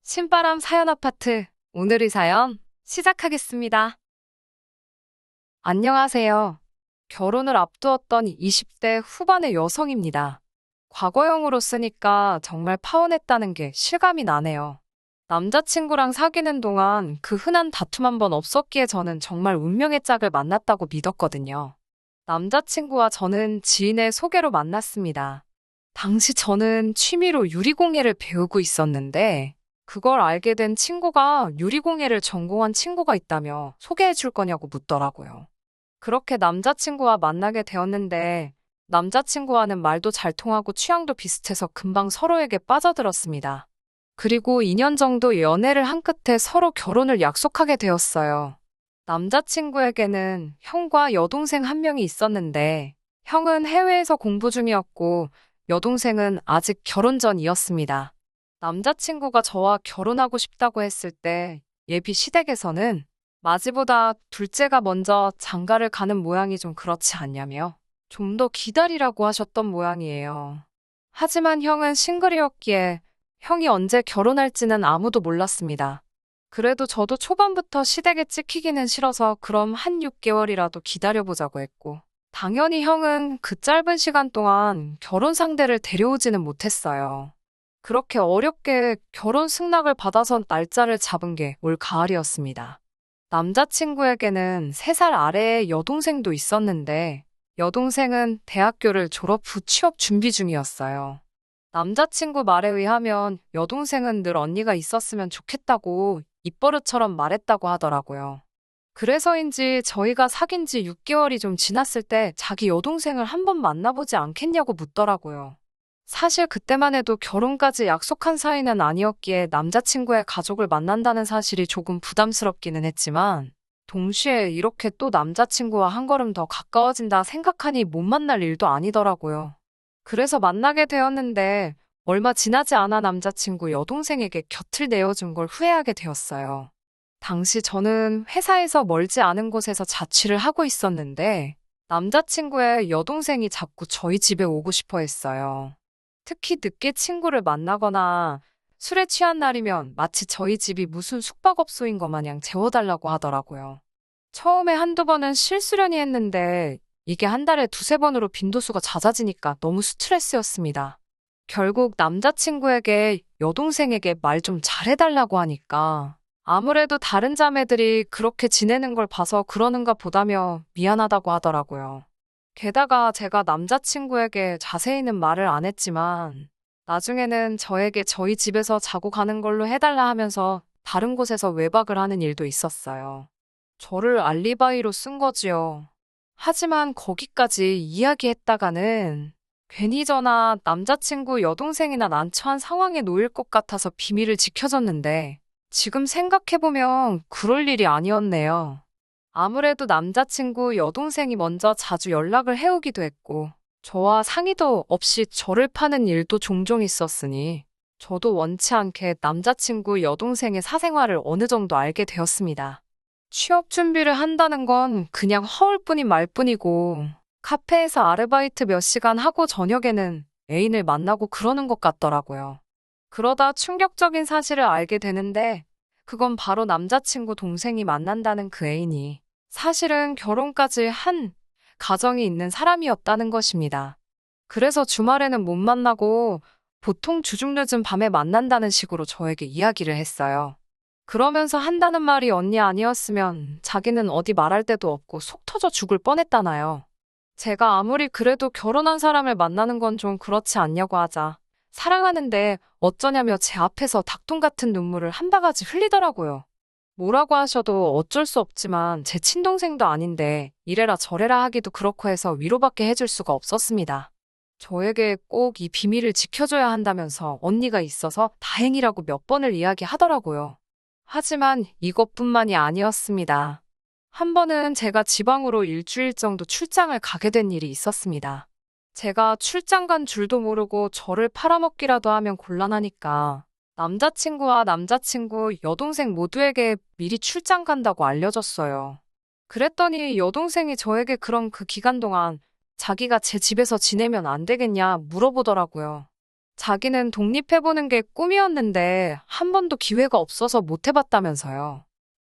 신바람 사연 아파트. 오늘의 사연 시작하겠습니다. 안녕하세요. 결혼을 앞두었던 20대 후반의 여성입니다. 과거형으로 쓰니까 정말 파혼했다는 게 실감이 나네요. 남자친구랑 사귀는 동안 그 흔한 다툼 한 번 없었기에 저는 정말 운명의 짝을 만났다고 믿었거든요. 남자친구와 저는 지인의 소개로 만났습니다. 당시 저는 취미로 유리공예를 배우고 있었는데, 그걸 알게 된 친구가 유리공예를 전공한 친구가 있다며 소개해 줄 거냐고 묻더라고요. 그렇게 남자친구와 만나게 되었는데, 남자친구와는 말도 잘 통하고 취향도 비슷해서 금방 서로에게 빠져들었습니다. 그리고 2년 정도 연애를 한 끝에 서로 결혼을 약속하게 되었어요. 남자친구에게는 형과 여동생 한 명이 있었는데, 형은 해외에서 공부 중이었고, 여동생은 아직 결혼 전이었습니다. 남자친구가 저와 결혼하고 싶다고 했을 때 예비 시댁에서는 맞이보다 둘째가 먼저 장가를 가는 모양이 좀 그렇지 않냐며 좀 더 기다리라고 하셨던 모양이에요. 하지만 형은 싱글이었기에 형이 언제 결혼할지는 아무도 몰랐습니다. 그래도 저도 초반부터 시댁에 찍히기는 싫어서 그럼 한 6개월이라도 기다려보자고 했고, 당연히 형은 그 짧은 시간 동안 결혼 상대를 데려오지는 못했어요. 그렇게 어렵게 결혼 승낙을 받아서 날짜를 잡은 게 올 가을이었습니다. 남자친구에게는 3살 아래의 여동생도 있었는데, 여동생은 대학교를 졸업 후 취업 준비 중이었어요. 남자친구 말에 의하면 여동생은 늘 언니가 있었으면 좋겠다고 입버릇처럼 말했다고 하더라고요. 그래서인지 저희가 사귄 지 6개월이 좀 지났을 때 자기 여동생을 한번 만나보지 않겠냐고 묻더라고요. 사실 그때만 해도 결혼까지 약속한 사이는 아니었기에 남자친구의 가족을 만난다는 사실이 조금 부담스럽기는 했지만, 동시에 이렇게 또 남자친구와 한 걸음 더 가까워진다 생각하니 못 만날 일도 아니더라고요. 그래서 만나게 되었는데, 얼마 지나지 않아 남자친구 여동생에게 곁을 내어준 걸 후회하게 되었어요. 당시 저는 회사에서 멀지 않은 곳에서 자취를 하고 있었는데, 남자친구의 여동생이 자꾸 저희 집에 오고 싶어 했어요. 특히 늦게 친구를 만나거나 술에 취한 날이면 마치 저희 집이 무슨 숙박업소인 것 마냥 재워달라고 하더라고요. 처음에 한두 번은 실수련이 했는데 이게 한 달에 두세 번으로 빈도수가 잦아지니까 너무 스트레스였습니다. 결국 남자친구에게 여동생에게 말 좀 잘해달라고 하니까 아무래도 다른 자매들이 그렇게 지내는 걸 봐서 그러는가 보다며 미안하다고 하더라고요. 게다가 제가 남자친구에게 자세히는 말을 안 했지만 나중에는 저에게 저희 집에서 자고 가는 걸로 해달라 하면서 다른 곳에서 외박을 하는 일도 있었어요. 저를 알리바이로 쓴 거지요. 하지만 거기까지 이야기했다가는 괜히 저나 남자친구 여동생이나 난처한 상황에 놓일 것 같아서 비밀을 지켜줬는데 지금 생각해보면 그럴 일이 아니었네요. 아무래도 남자친구 여동생이 먼저 자주 연락을 해오기도 했고, 저와 상의도 없이 저를 파는 일도 종종 있었으니, 저도 원치 않게 남자친구 여동생의 사생활을 어느 정도 알게 되었습니다. 취업 준비를 한다는 건 그냥 허울뿐인 말뿐이고, 카페에서 아르바이트 몇 시간 하고 저녁에는 애인을 만나고 그러는 것 같더라고요. 그러다 충격적인 사실을 알게 되는데, 그건 바로 남자친구 동생이 만난다는 그 애인이 사실은 결혼까지 한 가정이 있는 사람이었다는 것입니다. 그래서 주말에는 못 만나고 보통 주중늦은 밤에 만난다는 식으로 저에게 이야기를 했어요. 그러면서 한다는 말이 언니 아니었으면 자기는 어디 말할 데도 없고 속 터져 죽을 뻔했다나요. 제가 아무리 그래도 결혼한 사람을 만나는 건 좀 그렇지 않냐고 하자. 사랑하는데 어쩌냐며 제 앞에서 닭똥 같은 눈물을 한 바가지 흘리더라고요. 뭐라고 하셔도 어쩔 수 없지만 제 친동생도 아닌데 이래라 저래라 하기도 그렇고 해서 위로밖에 해줄 수가 없었습니다. 저에게 꼭 이 비밀을 지켜줘야 한다면서 언니가 있어서 다행이라고 몇 번을 이야기하더라고요. 하지만 이것뿐만이 아니었습니다. 한 번은 제가 지방으로 일주일 정도 출장을 가게 된 일이 있었습니다. 제가 출장 간 줄도 모르고 저를 팔아먹기라도 하면 곤란하니까 남자친구와 남자친구 여동생 모두에게 미리 출장 간다고 알려줬어요. 그랬더니 여동생이 저에게 그럼 그 기간 동안 자기가 제 집에서 지내면 안 되겠냐 물어보더라고요. 자기는 독립해보는 게 꿈이었는데 한 번도 기회가 없어서 못 해봤다면서요.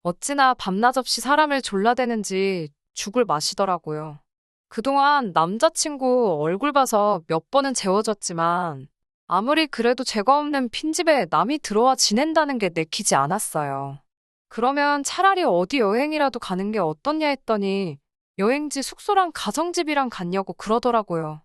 어찌나 밤낮 없이 사람을 졸라대는지 죽을 맛이더라고요. 그동안 남자친구 얼굴 봐서 몇 번은 재워졌지만 아무리 그래도 죄가 없는 빈집에 남이 들어와 지낸다는 게 내키지 않았어요. 그러면 차라리 어디 여행이라도 가는 게 어떻냐 했더니 여행지 숙소랑 가정집이랑 갔냐고 그러더라고요.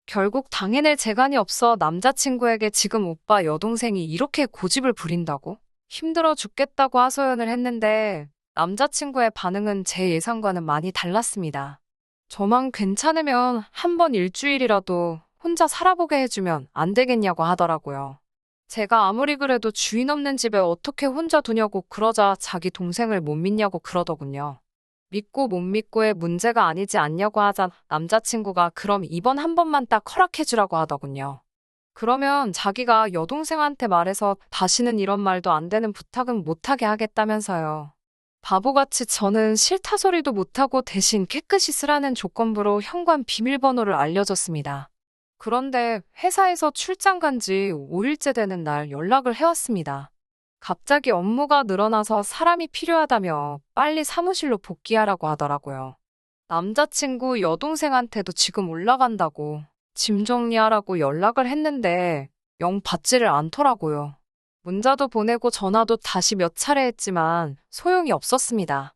결국 당해낼 재간이 없어 남자친구에게 지금 오빠 여동생이 이렇게 고집을 부린다고? 힘들어 죽겠다고 하소연을 했는데 남자친구의 반응은 제 예상과는 많이 달랐습니다. 저만 괜찮으면 한 번 일주일이라도 혼자 살아보게 해주면 안 되겠냐고 하더라고요. 제가 아무리 그래도 주인 없는 집에 어떻게 혼자 두냐고 그러자 자기 동생을 못 믿냐고 그러더군요. 믿고 못 믿고의 문제가 아니지 않냐고 하자 남자친구가 그럼 이번 한 번만 딱 허락해주라고 하더군요. 그러면 자기가 여동생한테 말해서 다시는 이런 말도 안 되는 부탁은 못하게 하겠다면서요. 바보같이 저는 싫다 소리도 못하고 대신 깨끗이 쓰라는 조건부로 현관 비밀번호를 알려줬습니다. 그런데 회사에서 출장 간지 5일째 되는 날 연락을 해왔습니다. 갑자기 업무가 늘어나서 사람이 필요하다며 빨리 사무실로 복귀하라고 하더라고요. 남자친구 여동생한테도 지금 올라간다고 짐 정리하라고 연락을 했는데 영 받지를 않더라고요. 문자도 보내고 전화도 다시 몇 차례 했지만 소용이 없었습니다.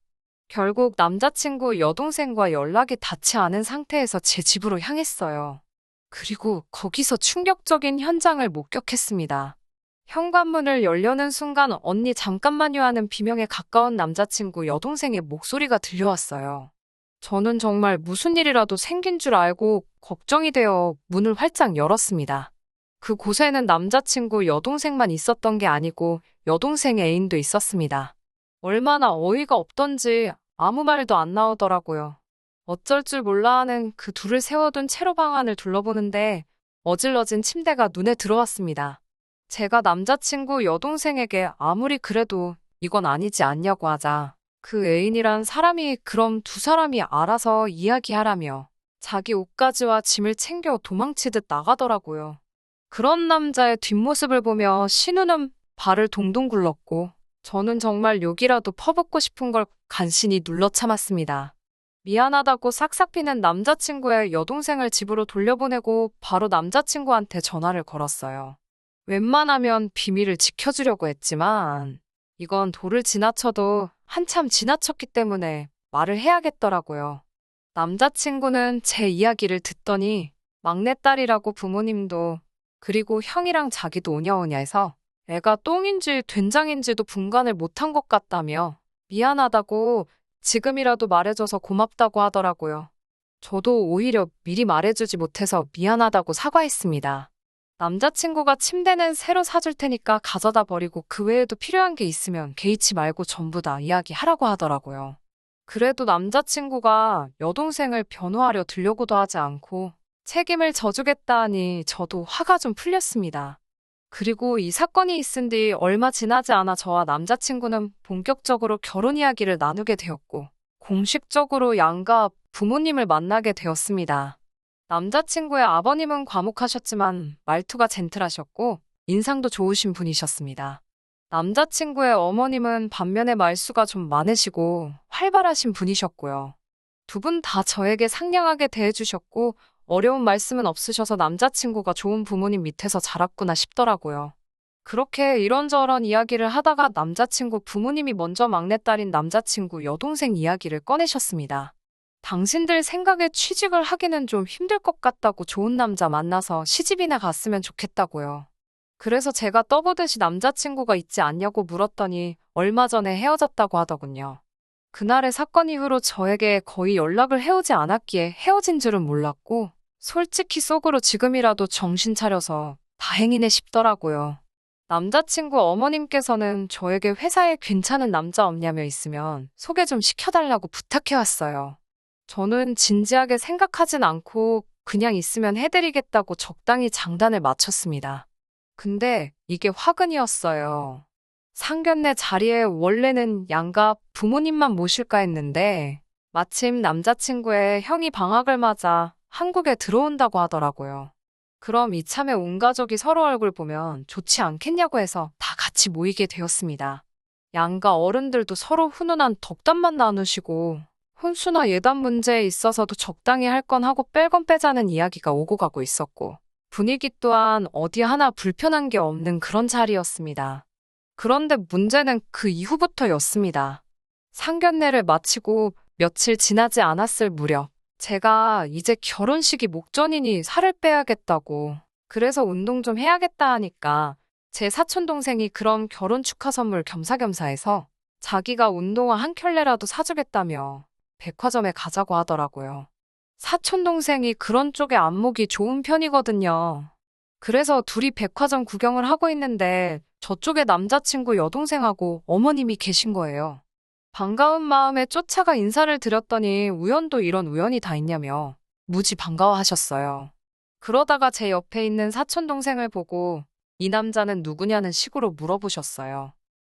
결국 남자친구 여동생과 연락이 닿지 않은 상태에서 제 집으로 향했어요. 그리고 거기서 충격적인 현장을 목격했습니다. 현관문을 열려는 순간 언니 잠깐만요 하는 비명에 가까운 남자친구 여동생의 목소리가 들려왔어요. 저는 정말 무슨 일이라도 생긴 줄 알고 걱정이 되어 문을 활짝 열었습니다. 그곳에는 남자친구 여동생만 있었던 게 아니고 여동생 애인도 있었습니다. 얼마나 어이가 없던지 아무 말도 안 나오더라고요. 어쩔 줄 몰라 하는 그 둘을 세워둔 채로 방안을 둘러보는데 어질러진 침대가 눈에 들어왔습니다. 제가 남자친구 여동생에게 아무리 그래도 이건 아니지 않냐고 하자 그 애인이란 사람이 그럼 두 사람이 알아서 이야기하라며 자기 옷가지와 짐을 챙겨 도망치듯 나가더라고요. 그런 남자의 뒷모습을 보며 신우는 발을 동동 굴렀고 저는 정말 욕이라도 퍼붓고 싶은 걸 간신히 눌러 참았습니다. 미안하다고 싹싹 비는 남자친구의 여동생을 집으로 돌려보내고 바로 남자친구한테 전화를 걸었어요. 웬만하면 비밀을 지켜주려고 했지만 이건 도를 지나쳐도 한참 지나쳤기 때문에 말을 해야겠더라고요. 남자친구는 제 이야기를 듣더니 막내딸이라고 부모님도 그리고 형이랑 자기도 오냐오냐 해서 애가 똥인지 된장인지도 분간을 못한 것 같다며 미안하다고 지금이라도 말해줘서 고맙다고 하더라고요. 저도 오히려 미리 말해주지 못해서 미안하다고 사과했습니다. 남자친구가 침대는 새로 사줄 테니까 가져다 버리고 그 외에도 필요한 게 있으면 개의치 말고 전부 다 이야기하라고 하더라고요. 그래도 남자친구가 여동생을 변호하려 들려고도 하지 않고 책임을 져주겠다 하니 저도 화가 좀 풀렸습니다. 그리고 이 사건이 있은 뒤 얼마 지나지 않아 저와 남자친구는 본격적으로 결혼 이야기를 나누게 되었고 공식적으로 양가 부모님을 만나게 되었습니다. 남자친구의 아버님은 과묵하셨지만 말투가 젠틀하셨고 인상도 좋으신 분이셨습니다. 남자친구의 어머님은 반면에 말수가 좀 많으시고 활발하신 분이셨고요. 두 분 다 저에게 상냥하게 대해주셨고 어려운 말씀은 없으셔서 남자친구가 좋은 부모님 밑에서 자랐구나 싶더라고요. 그렇게 이런저런 이야기를 하다가 남자친구 부모님이 먼저 막내딸인 남자친구 여동생 이야기를 꺼내셨습니다. 당신들 생각에 취직을 하기는 좀 힘들 것 같다고 좋은 남자 만나서 시집이나 갔으면 좋겠다고요. 그래서 제가 떠보듯이 남자친구가 있지 않냐고 물었더니 얼마 전에 헤어졌다고 하더군요. 그날의 사건 이후로 저에게 거의 연락을 해오지 않았기에 헤어진 줄은 몰랐고 솔직히 속으로 지금이라도 정신 차려서 다행이네 싶더라고요. 남자친구 어머님께서는 저에게 회사에 괜찮은 남자 없냐며 있으면 소개 좀 시켜달라고 부탁해왔어요. 저는 진지하게 생각하진 않고 그냥 있으면 해드리겠다고 적당히 장단을 맞췄습니다. 근데 이게 화근이었어요. 상견례 자리에 원래는 양가 부모님만 모실까 했는데 마침 남자친구의 형이 방학을 맞아 한국에 들어온다고 하더라고요. 그럼 이참에 온 가족이 서로 얼굴 보면 좋지 않겠냐고 해서 다 같이 모이게 되었습니다. 양가 어른들도 서로 훈훈한 덕담만 나누시고 혼수나 예단 문제에 있어서도 적당히 할 건 하고 뺄 건 빼자는 이야기가 오고 가고 있었고 분위기 또한 어디 하나 불편한 게 없는 그런 자리였습니다. 그런데 문제는 그 이후부터였습니다. 상견례를 마치고 며칠 지나지 않았을 무렵 제가 이제 결혼식이 목전이니 살을 빼야겠다고 그래서 운동 좀 해야겠다 하니까 제 사촌동생이 그럼 결혼 축하 선물 겸사겸사 해서 자기가 운동화 한 켤레라도 사주겠다며 백화점에 가자고 하더라고요. 사촌동생이 그런 쪽에 안목이 좋은 편이거든요. 그래서 둘이 백화점 구경을 하고 있는데 저쪽에 남자친구 여동생하고 어머님이 계신 거예요. 반가운 마음에 쫓아가 인사를 드렸더니 우연도 이런 우연이 다 있냐며 무지 반가워하셨어요. 그러다가 제 옆에 있는 사촌동생을 보고 이 남자는 누구냐는 식으로 물어보셨어요.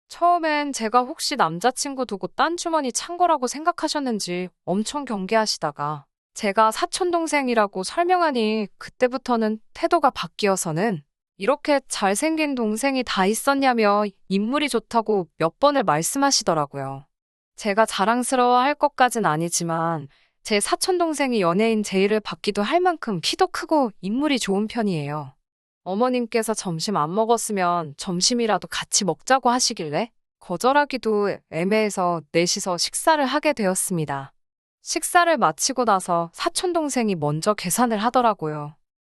처음엔 제가 혹시 남자친구 두고 딴 주머니 찬 거라고 생각하셨는지 엄청 경계하시다가 제가 사촌동생이라고 설명하니 그때부터는 태도가 바뀌어서는 이렇게 잘생긴 동생이 다 있었냐며 인물이 좋다고 몇 번을 말씀하시더라고요. 제가 자랑스러워 할 것까진 아니지만 제 사촌동생이 연예인 제의를 받기도 할 만큼 키도 크고 인물이 좋은 편이에요. 어머님께서 점심 안 먹었으면 점심이라도 같이 먹자고 하시길래 거절하기도 애매해서 넷이서 식사를 하게 되었습니다. 식사를 마치고 나서 사촌동생이 먼저 계산을 하더라고요.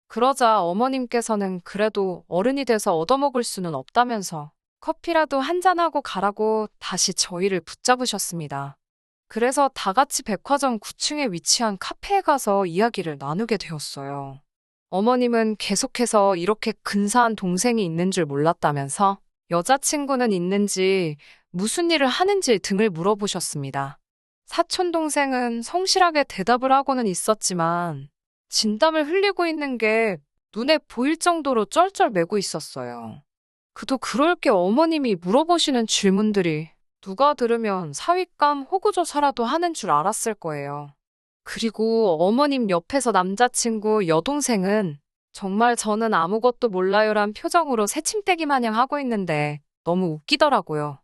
그러자 어머님께서는 그래도 어른이 돼서 얻어먹을 수는 없다면서 커피라도 한잔하고 가라고 다시 저희를 붙잡으셨습니다. 그래서 다 같이 백화점 9층에 위치한 카페에 가서 이야기를 나누게 되었어요. 어머님은 계속해서 이렇게 근사한 동생이 있는 줄 몰랐다면서 여자친구는 있는지 무슨 일을 하는지 등을 물어보셨습니다. 사촌동생은 성실하게 대답을 하고는 있었지만 진땀을 흘리고 있는 게 눈에 보일 정도로 쩔쩔매고 있었어요. 그도 그럴 게 어머님이 물어보시는 질문들이 누가 들으면 사윗감 호구조사라도 하는 줄 알았을 거예요. 그리고 어머님 옆에서 남자친구 여동생은 정말 저는 아무것도 몰라요란 표정으로 새침대기 마냥 하고 있는데 너무 웃기더라고요.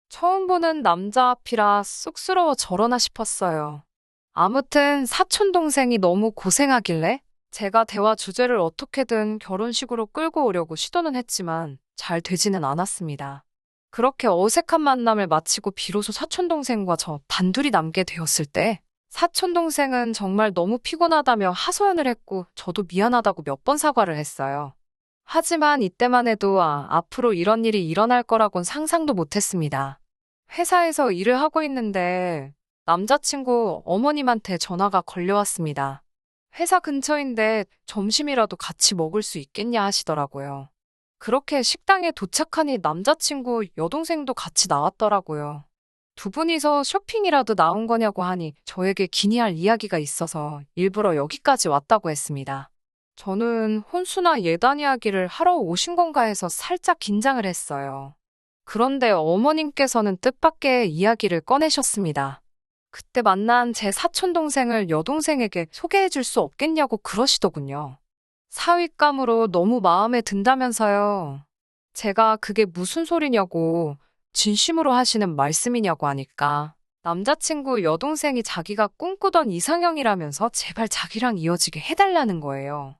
처음 보는 남자 앞이라 쑥스러워 저러나 싶었어요. 아무튼 사촌동생이 너무 고생하길래 제가 대화 주제를 어떻게든 결혼식으로 끌고 오려고 시도는 했지만 잘 되지는 않았습니다. 그렇게 어색한 만남을 마치고 비로소 사촌동생과 저 단둘이 남게 되었을 때 사촌동생은 정말 너무 피곤하다며 하소연을 했고 저도 미안하다고 몇 번 사과를 했어요. 하지만 이때만 해도 앞으로 이런 일이 일어날 거라곤 상상도 못했습니다. 회사에서 일을 하고 있는데 남자친구 어머님한테 전화가 걸려왔습니다. 회사 근처인데 점심이라도 같이 먹을 수 있겠냐 하시더라고요. 그렇게 식당에 도착하니 남자친구 여동생도 같이 나왔더라고요. 두 분이서 쇼핑이라도 나온 거냐고 하니 저에게 기니할 이야기가 있어서 일부러 여기까지 왔다고 했습니다. 저는 혼수나 예단 이야기를 하러 오신 건가 해서 살짝 긴장을 했어요. 그런데 어머님께서는 뜻밖의 이야기를 꺼내셨습니다. 그때 만난 제 사촌동생을 여동생에게 소개해 줄 수 없겠냐고 그러시더군요. 사윗감으로 너무 마음에 든다면서요. 제가 그게 무슨 소리냐고 진심으로 하시는 말씀이냐고 하니까 남자친구 여동생이 자기가 꿈꾸던 이상형이라면서 제발 자기랑 이어지게 해달라는 거예요.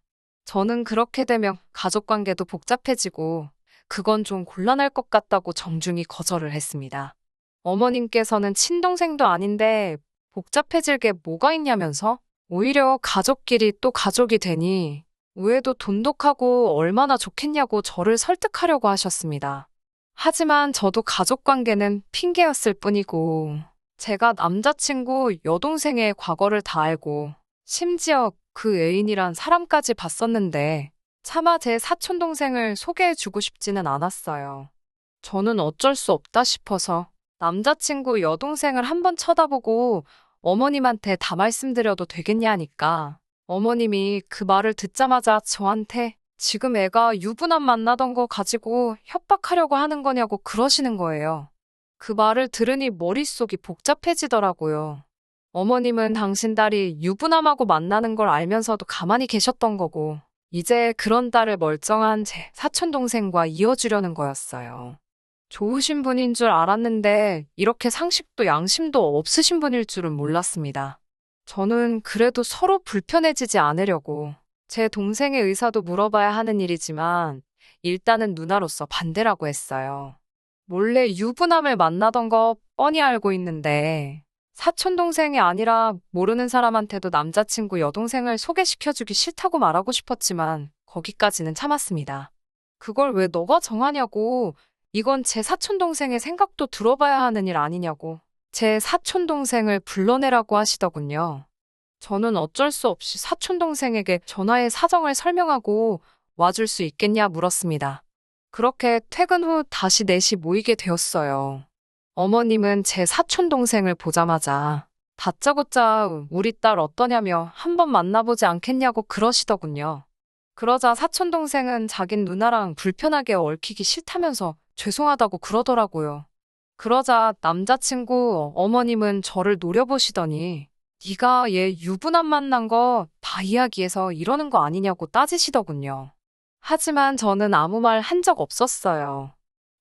저는 그렇게 되면 가족관계도 복잡해지고 그건 좀 곤란할 것 같다고 정중히 거절을 했습니다. 어머님께서는 친동생도 아닌데 복잡해질 게 뭐가 있냐면서 오히려 가족끼리 또 가족이 되니 우애도 돈독하고 얼마나 좋겠냐고 저를 설득하려고 하셨습니다. 하지만 저도 가족관계는 핑계였을 뿐이고 제가 남자친구 여동생의 과거를 다 알고 심지어 그 애인이란 사람까지 봤었는데 차마 제 사촌동생을 소개해주고 싶지는 않았어요. 저는 어쩔 수 없다 싶어서 남자친구 여동생을 한번 쳐다보고 어머님한테 다 말씀드려도 되겠냐 하니까 어머님이 그 말을 듣자마자 저한테 지금 애가 유부남 만나던 거 가지고 협박하려고 하는 거냐고 그러시는 거예요. 그 말을 들으니 머릿속이 복잡해지더라고요. 어머님은 당신 딸이 유부남하고 만나는 걸 알면서도 가만히 계셨던 거고 이제 그런 딸을 멀쩡한 제 사촌동생과 이어주려는 거였어요. 좋으신 분인 줄 알았는데 이렇게 상식도 양심도 없으신 분일 줄은 몰랐습니다. 저는 그래도 서로 불편해지지 않으려고 제 동생의 의사도 물어봐야 하는 일이지만 일단은 누나로서 반대라고 했어요. 몰래 유부남을 만나던 거 뻔히 알고 있는데 사촌동생이 아니라 모르는 사람한테도 남자친구 여동생을 소개시켜주기 싫다고 말하고 싶었지만 거기까지는 참았습니다. 그걸 왜 너가 정하냐고. 이건 제 사촌동생의 생각도 들어봐야 하는 일 아니냐고. 제 사촌동생을 불러내라고 하시더군요. 저는 어쩔 수 없이 사촌동생에게 전화해 사정을 설명하고 와줄 수 있겠냐 물었습니다. 그렇게 퇴근 후 다시 넷이 모이게 되었어요. 어머님은 제 사촌동생을 보자마자 다짜고짜 우리 딸 어떠냐며 한번 만나보지 않겠냐고 그러시더군요. 그러자 사촌동생은 자긴 누나랑 불편하게 얽히기 싫다면서 죄송하다고 그러더라고요. 그러자 남자친구 어머님은 저를 노려보시더니 네가 얘 유부남 만난 거 다 이야기해서 이러는 거 아니냐고 따지시더군요. 하지만 저는 아무 말 한 적 없었어요.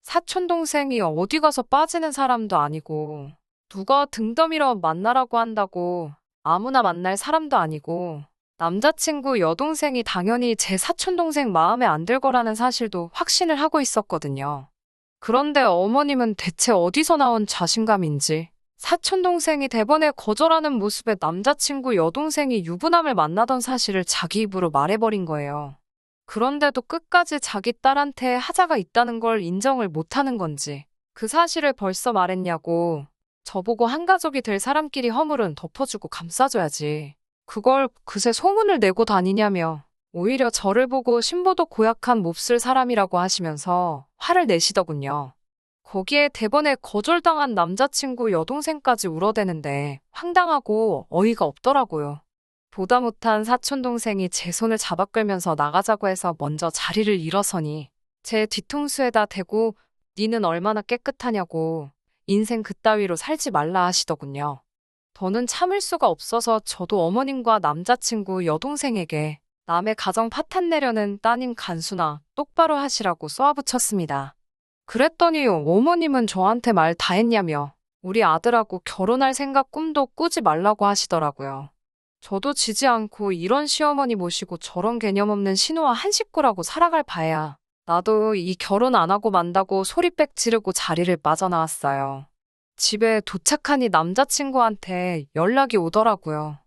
사촌동생이 어디 가서 빠지는 사람도 아니고 누가 등 떠밀어 만나라고 한다고 아무나 만날 사람도 아니고 남자친구 여동생이 당연히 제 사촌동생 마음에 안 들 거라는 사실도 확신을 하고 있었거든요. 그런데 어머님은 대체 어디서 나온 자신감인지 사촌동생이 대번에 거절하는 모습에 남자친구 여동생이 유부남을 만나던 사실을 자기 입으로 말해버린 거예요. 그런데도 끝까지 자기 딸한테 하자가 있다는 걸 인정을 못하는 건지 그 사실을 벌써 말했냐고. 저보고 한 가족이 될 사람끼리 허물은 덮어주고 감싸줘야지. 그걸 그새 소문을 내고 다니냐며 오히려 저를 보고 신보도 고약한 몹쓸 사람이라고 하시면서 화를 내시더군요. 거기에 대번에 거절당한 남자친구 여동생까지 울어대는데 황당하고 어이가 없더라고요. 보다 못한 사촌동생이 제 손을 잡아 끌면서 나가자고 해서 먼저 자리를 일어서니 제 뒤통수에다 대고 니는 얼마나 깨끗하냐고 인생 그따위로 살지 말라 하시더군요. 더는 참을 수가 없어서 저도 어머님과 남자친구 여동생에게 남의 가정 파탄 내려는 따님 간수나 똑바로 하시라고 쏘아붙였습니다. 그랬더니 어머님은 저한테 말 다 했냐며 우리 아들하고 결혼할 생각 꿈도 꾸지 말라고 하시더라고요. 저도 지지 않고 이런 시어머니 모시고 저런 개념 없는 신우와 한 식구라고 살아갈 바에야 나도 이 결혼 안 하고 만다고 소리빽 지르고 자리를 빠져나왔어요. 집에 도착하니 남자친구한테 연락이 오더라고요.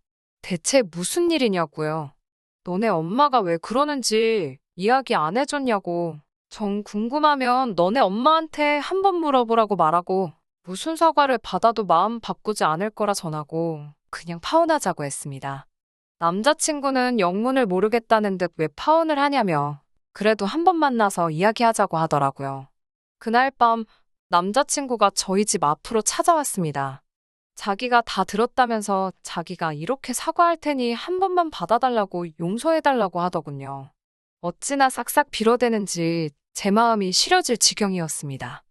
대체 무슨 일이냐고요. 너네 엄마가 왜 그러는지 이야기 안 해줬냐고. 정 궁금하면 너네 엄마한테 한번 물어보라고 말하고 무슨 사과를 받아도 마음 바꾸지 않을 거라 전하고 그냥 파혼하자고 했습니다. 남자친구는 영문을 모르겠다는 듯 왜 파혼을 하냐며 그래도 한번 만나서 이야기하자고 하더라고요. 그날 밤 남자친구가 저희 집 앞으로 찾아왔습니다. 자기가 다 들었다면서 자기가 이렇게 사과할 테니 한 번만 받아달라고 용서해달라고 하더군요. 어찌나 싹싹 빌어대는지 제 마음이 시려질 지경이었습니다.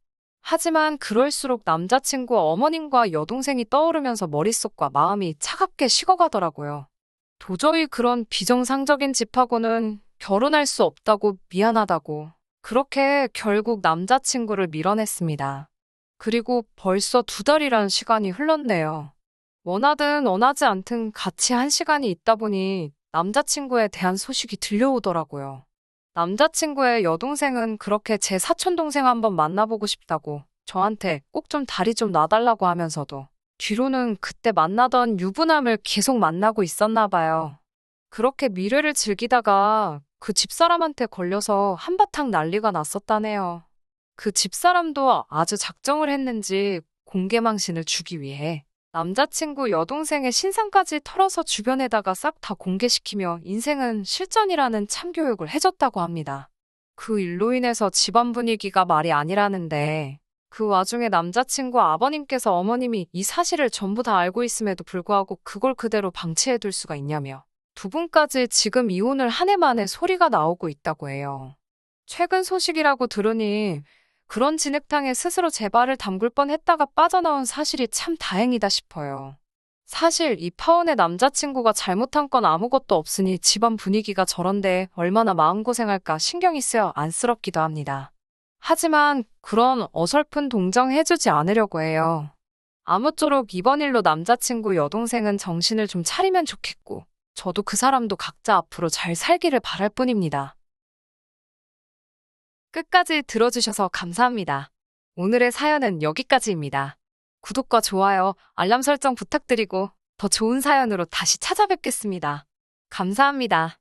하지만 그럴수록 남자친구 어머님과 여동생이 떠오르면서 머릿속과 마음이 차갑게 식어가더라고요. 도저히 그런 비정상적인 집하고는 결혼할 수 없다고 미안하다고 그렇게 결국 남자친구를 밀어냈습니다. 그리고 벌써 2달이란 시간이 흘렀네요. 원하든 원하지 않든 같이 한 시간이 있다 보니 남자친구에 대한 소식이 들려오더라고요. 남자친구의 여동생은 그렇게 제 사촌동생 한번 만나보고 싶다고 저한테 꼭 좀 다리 좀 놔달라고 하면서도 뒤로는 그때 만나던 유부남을 계속 만나고 있었나 봐요. 그렇게 미래를 즐기다가 그 집사람한테 걸려서 한바탕 난리가 났었다네요. 그 집사람도 아주 작정을 했는지 공개망신을 주기 위해 남자친구 여동생의 신상까지 털어서 주변에다가 싹 다 공개시키며 인생은 실전이라는 참교육을 해줬다고 합니다. 그 일로 인해서 집안 분위기가 말이 아니라는데 그 와중에 남자친구 아버님께서 어머님이 이 사실을 전부 다 알고 있음에도 불구하고 그걸 그대로 방치해둘 수가 있냐며 두 분까지 지금 이혼을 한 해 만에 소리가 나오고 있다고 해요. 최근 소식이라고 들으니 그런 진흙탕에 스스로 제 발을 담글 뻔했다가 빠져나온 사실이 참 다행이다 싶어요. 사실 이 파혼의 남자친구가 잘못한 건 아무것도 없으니 집안 분위기가 저런데 얼마나 마음고생할까 신경이 쓰여 안쓰럽기도 합니다. 하지만 그런 어설픈 동정해주지 않으려고 해요. 아무쪼록 이번 일로 남자친구 여동생은 정신을 좀 차리면 좋겠고, 저도 그 사람도 각자 앞으로 잘 살기를 바랄 뿐입니다. 끝까지 들어주셔서 감사합니다. 오늘의 사연은 여기까지입니다. 구독과 좋아요, 알람 설정 부탁드리고 더 좋은 사연으로 다시 찾아뵙겠습니다. 감사합니다.